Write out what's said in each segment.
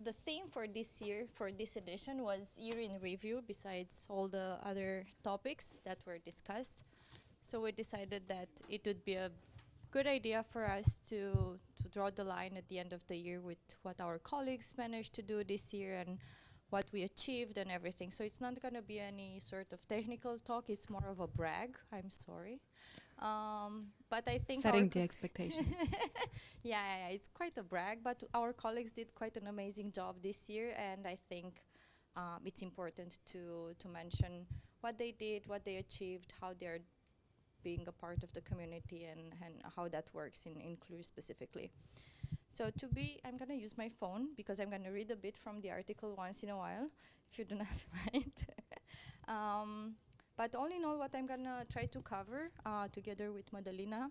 the theme for this year, for this edition, was year in review, besides all the other topics that were discussed. So we decided that it would be a good idea for us to draw the line at the end of the year with what our colleagues managed to do this year and what we achieved and everything. So it's not going to be any sort of technical talk. It's more of a brag. I'm sorry. But I think setting the expectations. yeah, it's quite a brag, but our colleagues did quite an amazing job this year, and I think it's important to mention what they did, what they achieved, how they're being a part of the community, and how that works in Cluj specifically. So I'm going to use my phone because I'm going to read a bit from the article once in a while, if you do not mind. But all in all, what I'm going to try to cover together with Mădălina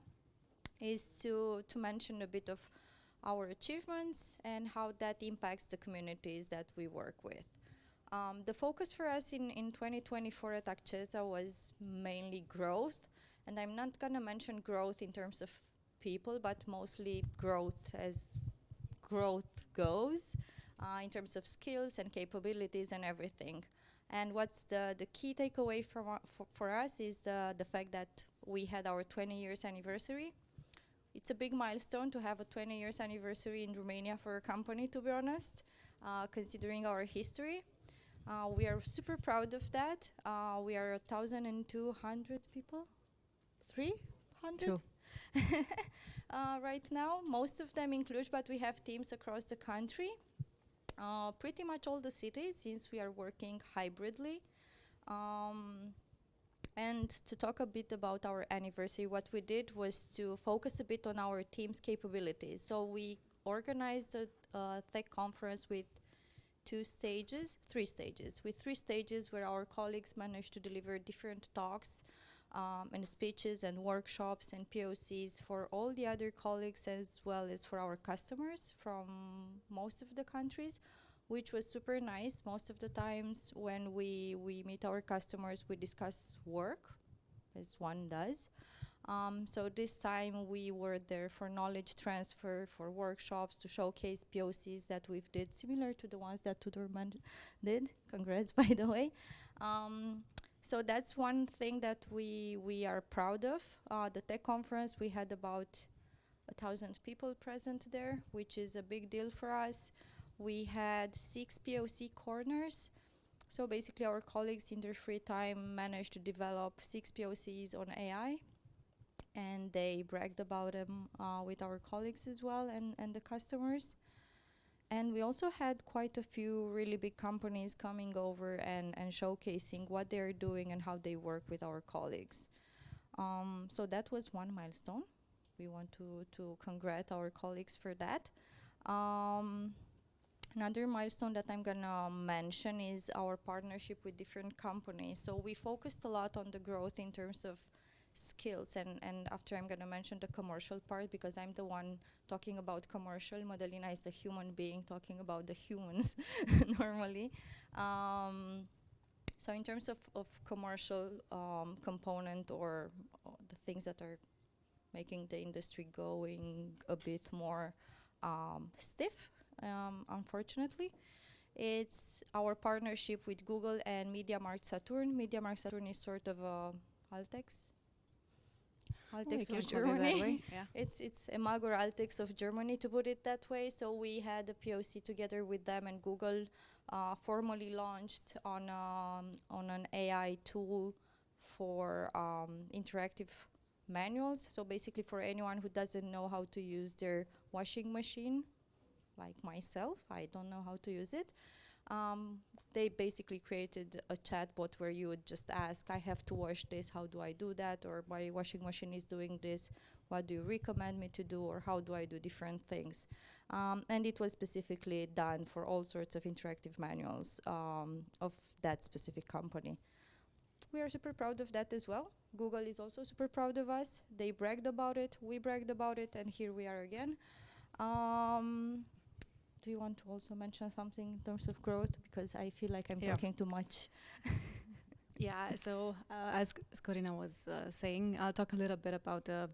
is to mention a bit of our achievements and how that impacts the communities that we work with. The focus for us in 2024 at Accesa was mainly growth, and I'm not going to mention growth in terms of people, but mostly growth as growth goes, in terms of skills and capabilities and everything. And what's the key takeaway for us is the fact that we had our 20 years anniversary. It's a big milestone to have a 20 years anniversary in Romania for a company, to be honest, considering our history. We are super proud of that. We are 1,200 people, 300? Two. Right now, most of them in Cluj, but we have teams across the country. Pretty much all the cities, since we are working hybridly. And to talk a bit about our anniversary, what we did was to focus a bit on our team's capabilities. So we organized a tech conference with three stages where our colleagues managed to deliver different talks and speeches and workshops and POCs for all the other colleagues as well as for our customers from most of the countries, which was super nice. Most of the times when we meet our customers, we discuss work, as one does. So this time we were there for knowledge transfer, for workshops, to showcase POCs that we've did, similar to the ones that Tudorman did. Congrats, by the way. So that's one thing that we are proud of. The tech conference, we had about 1,000 people present there, which is a big deal for us. We had 6 POC corners. So basically our colleagues in their free time managed to develop 6 POCs on AI. And they bragged about them with our colleagues as well and the customers. And we also had quite a few really big companies coming over and showcasing what they're doing and how they work with our colleagues. So that was one milestone. We want to congratulate our colleagues for that. Another milestone that I'm gonna mention is our partnership with different companies. So we focused a lot on the growth in terms of skills, and after I'm gonna mention the commercial part because I'm the one talking about commercial. Mădălina is the human being talking about the humans normally. So in terms of commercial component or the things that are making the industry going a bit more stiff, unfortunately, it's our partnership with Google and MediaMarkt Saturn. MediaMarkt Saturn is sort of a Altex of Germany. Yeah. It's Emagor Altex of Germany, to put it that way. So we had a POC together with them, and Google formally launched on an AI tool for interactive manuals. So basically for anyone who doesn't know how to use their washing machine, like myself, I don't know how to use it. They basically created a chatbot where you would just ask, I have to wash this, how do I do that? Or my washing machine is doing this, what do you recommend me to do? Or how do I do different things? And it was specifically done for all sorts of interactive manuals of that specific company. We are super proud of that as well. Google is also super proud of us. They bragged about it, we bragged about it, and here we are again. Do you want to also mention something in terms of growth? Because I feel like I'm talking too much. Yeah, so as Corina was saying, I'll talk a little bit about the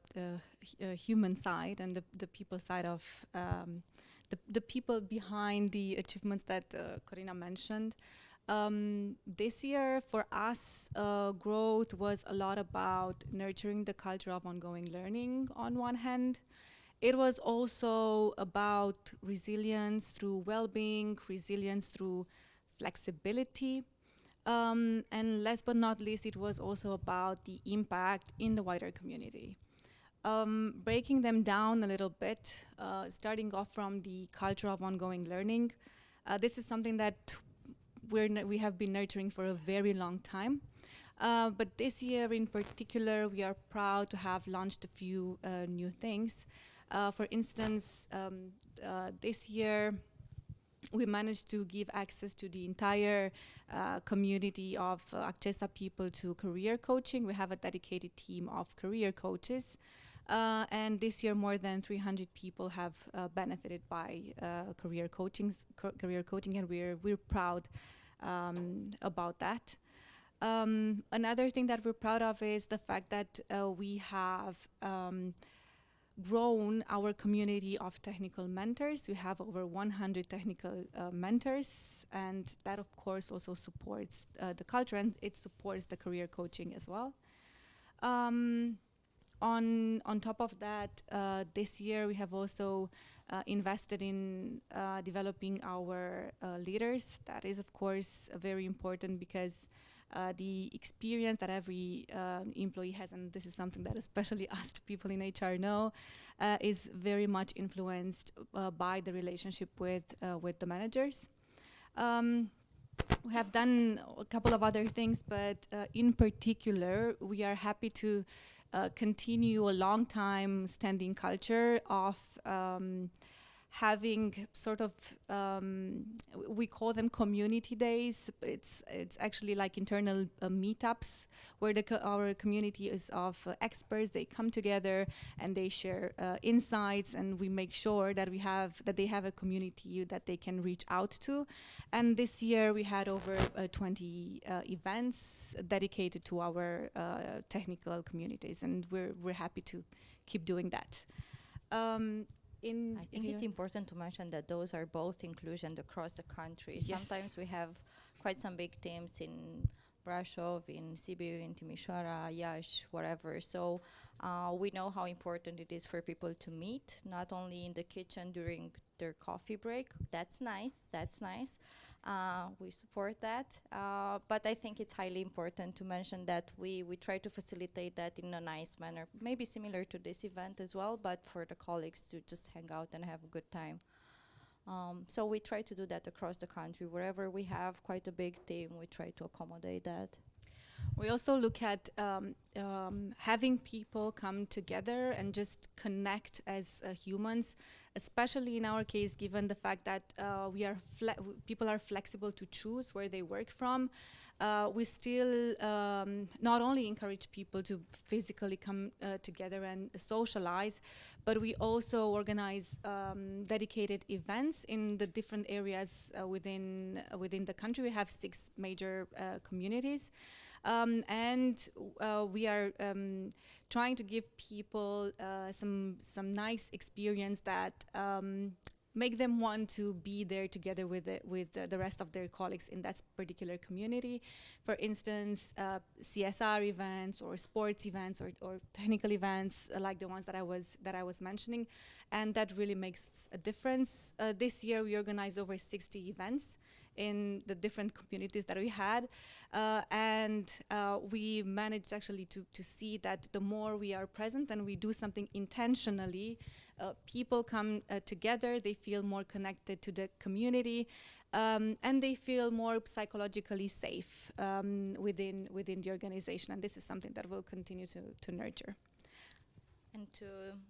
human side and the people side of the people behind the achievements that Corina mentioned. This year for us, growth was a lot about nurturing the culture of ongoing learning on one hand. It was also about resilience through well-being, resilience through flexibility. And last but not least, it was also about the impact in the wider community. Breaking them down a little bit, starting off from the culture of ongoing learning. This is something that we have been nurturing for a very long time. But this year in particular, we are proud to have launched a few new things. For instance, this year, we managed to give access to the entire community of Accesa people to career coaching. We have a dedicated team of career coaches. And this year, more than 300 people have benefited by career coaching, and we're proud about that. Another thing that we're proud of is the fact that we have grown our community of technical mentors. We have over 100 technical mentors, and that of course also supports the culture, and it supports the career coaching as well. On top of that, this year we have also invested in developing our leaders. That is of course very important because the experience that every employee has, and this is something that especially us people in HR know, is very much influenced by the relationship with the managers. We have done a couple of other things, but in particular, we are happy to continue a long time standing culture of having sort of, we call them community days. It's actually like internal meetups where our community is of experts. They come together and they share insights, and we make sure that they have a community that they can reach out to. And this year we had over 20 events dedicated to our technical communities, and we're happy to keep doing that. I think it's important to mention that those are both inclusion across the country. Yes. Sometimes we have quite some big teams in Brașov, in Sibiu, in Timișoara, Iași, whatever. So we know how important it is for people to meet, not only in the kitchen during their coffee break. That's nice, that's nice. We support that. But I think it's highly important to mention that we try to facilitate that in a nice manner, maybe similar to this event as well, but for the colleagues to just hang out and have a good time. So we try to do that across the country. Wherever we have quite a big team, we try to accommodate that. We also look at having people come together and just connect as humans, especially in our case, given the fact that people are flexible to choose where they work from. We still not only encourage people to physically come together and socialize, but we also organize dedicated events in the different areas within the country. We have 6 major communities. And we are trying to give people some nice experience that make them want to be there together with the rest of their colleagues in that particular community. For instance, CSR events or sports events or technical events like the ones that I was mentioning, and that really makes a difference. This year we organized over 60 events in the different communities that we had, and we managed actually to see that the more we are present and we do something intentionally, people come together, they feel more connected to the community, and they feel more psychologically safe within the organization, and this is something that we'll continue to nurture. And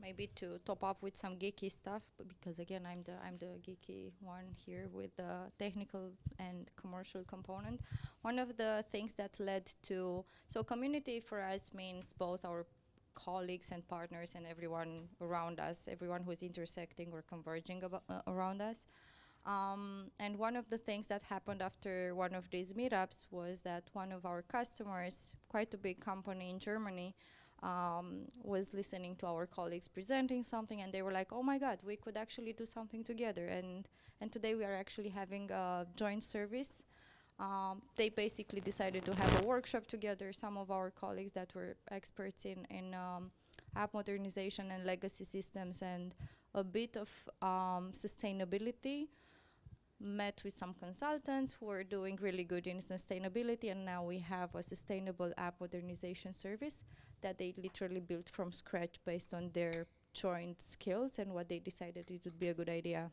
maybe to top up with some geeky stuff, because again I'm the geeky one here with the technical and commercial component. One of the things that led to community for us means both our colleagues and partners and everyone around us, everyone who is intersecting or converging around us. And one of the things that happened after one of these meetups was that one of our customers, quite a big company in Germany, was listening to our colleagues presenting something, and they were like, oh my God, we could actually do something together. And today we are actually having a joint service. They basically decided to have a workshop together, some of our colleagues that were experts in app modernization and legacy systems and a bit of sustainability, met with some consultants who are doing really good in sustainability, and now we have a sustainable app modernization service that they literally built from scratch based on their joint skills and what they decided it would be a good idea.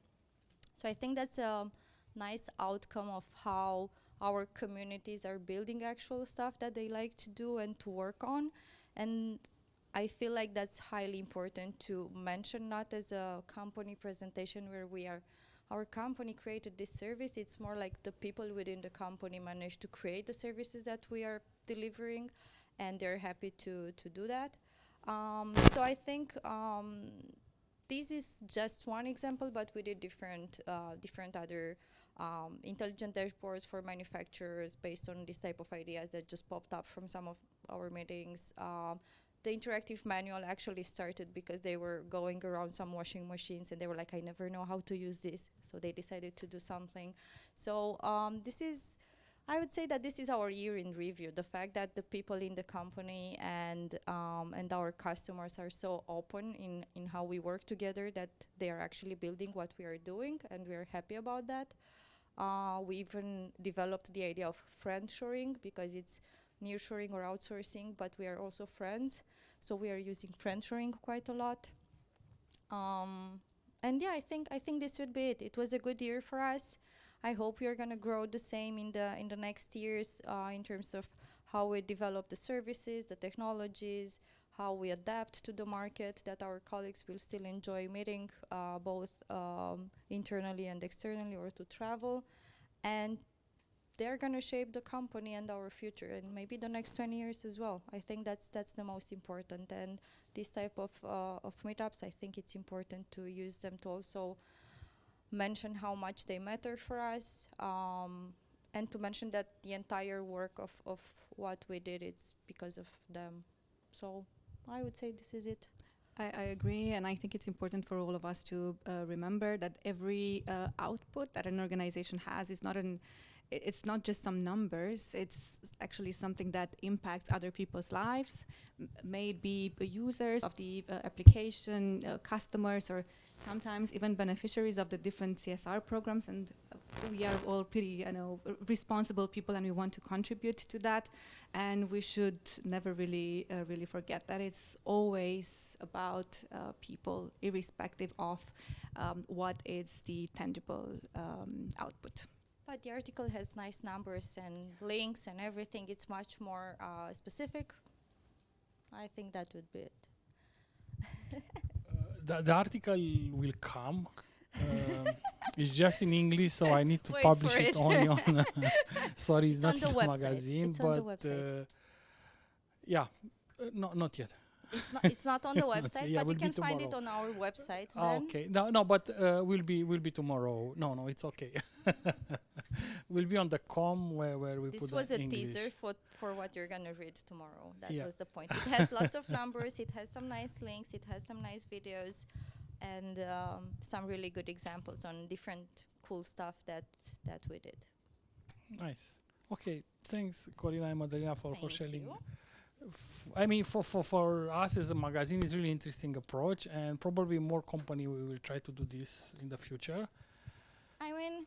So I think that's a nice outcome of how our communities are building actual stuff that they like to do and to work on. And I feel like that's highly important to mention, not as a company presentation where our company created this service. It's more like the people within the company managed to create the services that we are delivering, and they're happy to do that. So I think this is just one example, but we did different other intelligent dashboards for manufacturers based on this type of ideas that just popped up from some of our meetings. The interactive manual actually started because they were going around some washing machines and they were like, I never know how to use this. So they decided to do something. So I would say that this is our year in review. The fact that the people in the company and our customers are so open in how we work together, that they are actually building what we are doing, and we are happy about that. We even developed the idea of friendshoring, because it's nearshoring or outsourcing, but we are also friends. So we are using friendshoring quite a lot. And yeah, I think this would be it. It was a good year for us. I hope we are going to grow the same in the next years in terms of how we develop the services, the technologies, how we adapt to the market, that our colleagues will still enjoy meeting both internally and externally, or to travel. And they're going to shape the company and our future, and maybe the next 20 years as well. I think that's the most important. And this type of meetups, I think it's important to use them to also mention how much they matter for us, and to mention that the entire work of what we did, it's because of them. So I would say this is it. I agree, and I think it's important for all of us to remember that every output that an organization has is it's not just some numbers, it's actually something that impacts other people's lives, may it be users of the application, customers, or sometimes even beneficiaries of the different CSR programs. And we are all pretty responsible people, and we want to contribute to that. And we should never really forget that it's always about people, irrespective of what is the tangible output. But the article has nice numbers and links and everything. It's much more specific. I think that would be it. The article will come. It's just in English, so I need to publish it only on. Sorry, it's not in the magazine, it's but on the website. Yeah, not yet. It's not on the website, yeah, but you can tomorrow. find it on our website. Okay, no, but will be tomorrow. No, it's okay. Will be on the com where we This put was the a English. teaser for what you're gonna read tomorrow. That Yeah. was the point. It has lots of numbers. It has some nice links. It has some nice videos, and some really good examples on different cool stuff that we did. Nice. Okay, thanks, Corina and Mădălina, for Thank sharing. you. I mean, for us as a magazine, it's really interesting approach, and probably more company we will try to do this in the future. I mean,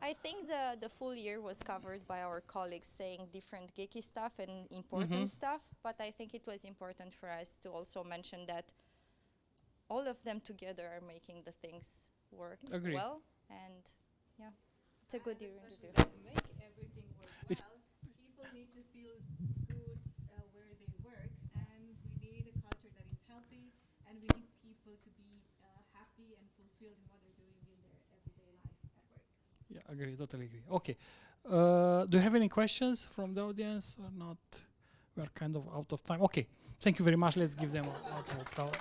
I think the full year was covered by our colleagues saying different geeky stuff and important stuff, but I think it was important for us to also mention that all of them together are making the things work Agree. well, and yeah, it's a good year in review. To make everything work It's well, people need to feel good where they work, and we need a culture that is healthy, and we need people to be happy and fulfilled in what they're doing in their everyday lives at work. Yeah, agree, totally agree. Okay, do you have any questions from the audience or not? We are kind of out of time. Okay, thank you very much. Let's give them a applause.